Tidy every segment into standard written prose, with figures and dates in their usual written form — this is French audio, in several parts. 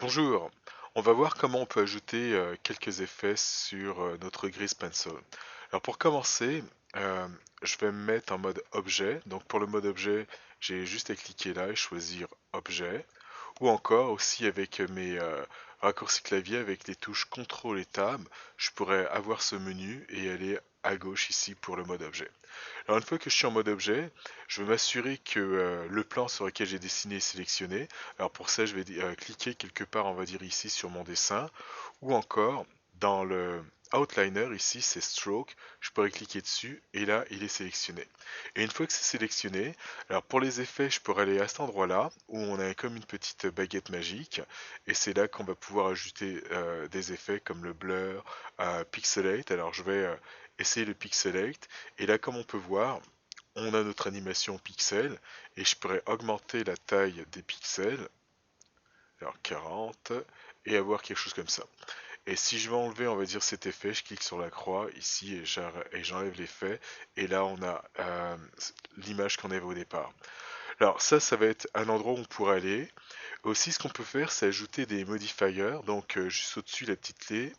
Bonjour, on va voir comment on peut ajouter quelques effets sur notre Grease Pencil. Alors pour commencer, euh, je vais me mettre en mode objet. Donc pour le mode objet, j'ai juste à cliquer là et choisir objet. Ou encore aussi avec mes raccourcis clavier avec les touches CTRL et Tab, je pourrais avoir ce menu et aller à gauche ici pour le mode objet. Alors une fois que je suis en mode objet, je vais m'assurer que le plan sur lequel j'ai dessiné est sélectionné. Alors pour ça, je vais cliquer quelque part, on va dire ici sur mon dessin, ou encore dans le outliner ici, c'est stroke, je pourrais cliquer dessus et là il est sélectionné. Et une fois que c'est sélectionné, alors pour les effets, je pourrais aller à cet endroit-là où on a comme une petite baguette magique et c'est là qu'on va pouvoir ajouter des effets comme le blur, pixelate. Alors je vais essayer le pixelate et là comme on peut voir, on a notre animation pixel et je pourrais augmenter la taille des pixels, alors 40, et avoir quelque chose comme ça. Et si je veux enlever, on va dire cet effet, je clique sur la croix ici et j'enlève l'effet. Et là, on a l'image qu'on avait au départ. Alors ça va être un endroit où on pourrait aller. Aussi, ce qu'on peut faire, c'est ajouter des modifiers. Donc, juste au-dessus, la petite clé.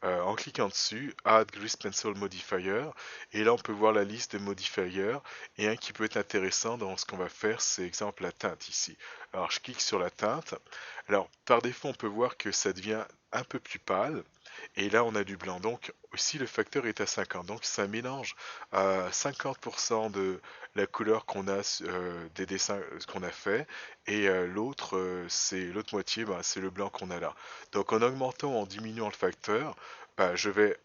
En cliquant dessus, Add Grease Pencil Modifier, et là on peut voir la liste de modifiers, et un qui peut être intéressant dans ce qu'on va faire, c'est exemple la teinte ici. Alors je clique sur la teinte, alors par défaut on peut voir que ça devient un peu plus pâle, et là on a du blanc, donc aussi le facteur est à 50, donc ça mélange à 50% de la couleur qu'on a des dessins qu'on a fait, et l'autre c'est l'autre moitié, bah, c'est le blanc qu'on a là. Donc en augmentant ou en diminuant le facteur, bah, je vais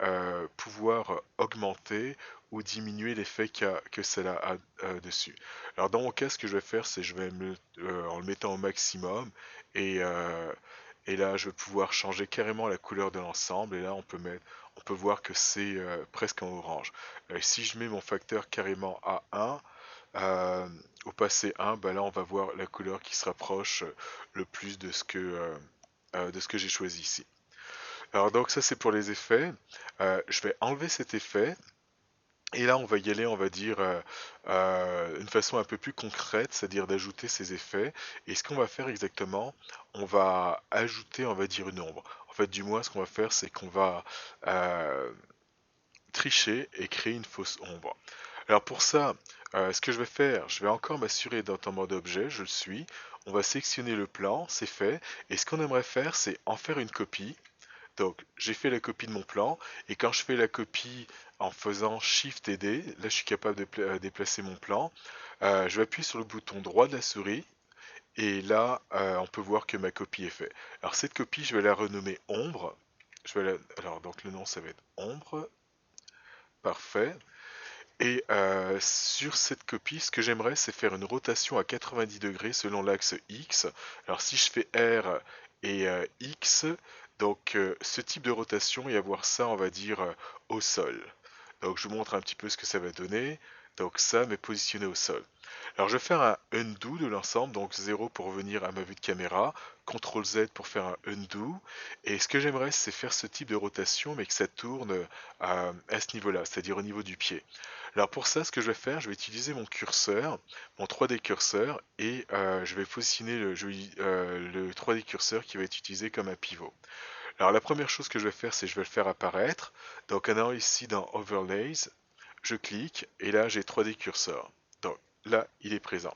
pouvoir augmenter ou diminuer l'effet que cela a dessus. Alors dans mon cas, ce que je vais faire, c'est je vais en le mettant au maximum et, euh, et là, je vais pouvoir changer carrément la couleur de l'ensemble et là, on peut voir que c'est presque en orange. Si je mets mon facteur carrément à 1, au passé 1, bah là, on va voir la couleur qui se rapproche le plus de ce que j'ai choisi ici. Alors donc ça c'est pour les effets. Je vais enlever cet effet. Et là, on va y aller, on va dire, une façon un peu plus concrète, c'est-à-dire d'ajouter ces effets. Et ce qu'on va faire exactement, on va ajouter, on va dire, une ombre. En fait, du moins, ce qu'on va faire, c'est qu'on va tricher et créer une fausse ombre. Alors pour ça, ce que je vais faire, je vais encore m'assurer d'être en mode objet, je le suis. On va sélectionner le plan, c'est fait. Et ce qu'on aimerait faire, c'est en faire une copie. Donc j'ai fait la copie de mon plan et quand je fais la copie en faisant Shift et D, là je suis capable de déplacer mon plan. Je vais appuyer sur le bouton droit de la souris et là on peut voir que ma copie est faite. Alors cette copie je vais la renommer ombre. Alors donc le nom ça va être ombre. Parfait. Et sur cette copie, ce que j'aimerais, c'est faire une rotation à 90 degrés selon l'axe X. Alors si je fais R et X, donc ce type de rotation et avoir ça, on va dire, au sol. Donc je vous montre un petit peu ce que ça va donner. Donc ça, mais positionné au sol. Alors je vais faire un undo de l'ensemble, donc 0 pour revenir à ma vue de caméra, CTRL Z pour faire un undo. Et ce que j'aimerais, c'est faire ce type de rotation, mais que ça tourne à ce niveau-là, c'est-à-dire au niveau du pied. Alors pour ça, ce que je vais faire, je vais utiliser mon curseur, mon 3D curseur, et je vais positionner le 3D curseur qui va être utilisé comme un pivot. Alors la première chose que je vais faire, c'est que je vais le faire apparaître. Donc en allant ici dans Overlays, je clique, et là j'ai 3D curseur. Donc là, il est présent.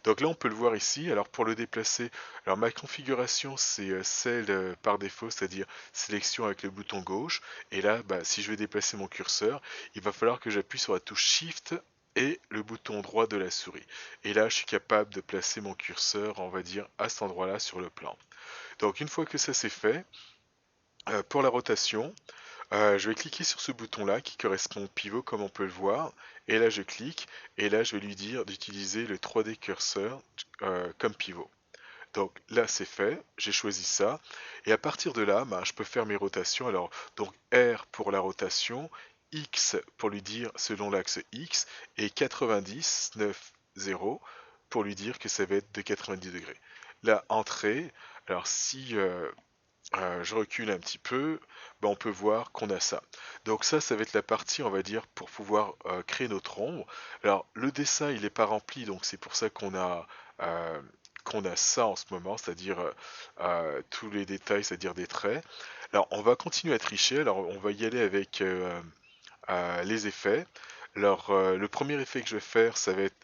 Donc là, on peut le voir ici. Alors pour le déplacer, alors ma configuration, c'est celle par défaut, c'est-à-dire sélection avec le bouton gauche. Et là, bah, si je veux déplacer mon curseur, il va falloir que j'appuie sur la touche Shift et le bouton droit de la souris. Et là, je suis capable de placer mon curseur, on va dire, à cet endroit-là sur le plan. Donc une fois que ça c'est fait, pour la rotation, je vais cliquer sur ce bouton-là qui correspond au pivot comme on peut le voir. Et là, je clique. Et là, je vais lui dire d'utiliser le 3D curseur comme pivot. Donc là, c'est fait. J'ai choisi ça. Et à partir de là, bah, je peux faire mes rotations. Alors, donc R pour la rotation, X pour lui dire selon l'axe X, et 90, 9, 0 pour lui dire que ça va être de 90 degrés. Là, entrée. Alors si je recule un petit peu, ben on peut voir qu'on a ça. Donc ça va être la partie, on va dire, pour pouvoir créer notre ombre. Alors le dessin, il n'est pas rempli, donc c'est pour ça qu'on a qu'on a ça en ce moment, c'est-à-dire tous les détails, c'est-à-dire des traits. Alors on va continuer à tricher, alors on va y aller avec les effets. Alors le premier effet que je vais faire, ça va être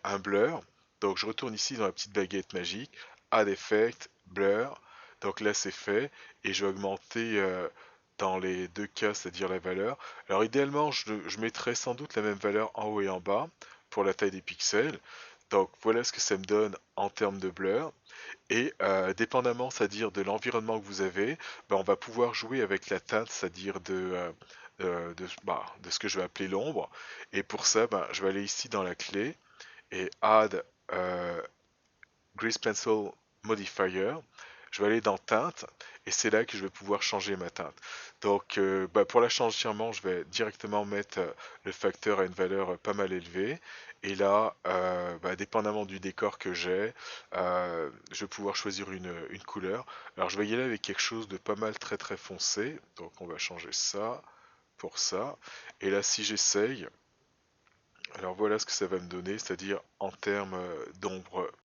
un blur. Donc je retourne ici dans la petite baguette magique, Add Effect, Blur. Donc là c'est fait et je vais augmenter dans les deux cas, c'est-à-dire la valeur. Alors idéalement, je mettrai sans doute la même valeur en haut et en bas pour la taille des pixels. Donc voilà ce que ça me donne en termes de blur. Et dépendamment, c'est-à-dire de l'environnement que vous avez, ben, on va pouvoir jouer avec la teinte, c'est-à-dire de ce que je vais appeler l'ombre. Et pour ça, ben, je vais aller ici dans la clé et Add euh, Grease Pencil Modifier. Je vais aller dans teinte et c'est là que je vais pouvoir changer ma teinte. Donc bah, pour la changement, je vais directement mettre le facteur à une valeur pas mal élevée. Et là, bah, dépendamment du décor que j'ai, je vais pouvoir choisir une couleur. Alors je vais y aller avec quelque chose de pas mal très très foncé. Donc on va changer ça pour ça. Et là si j'essaye, alors voilà ce que ça va me donner, c'est-à-dire en termes d'ombre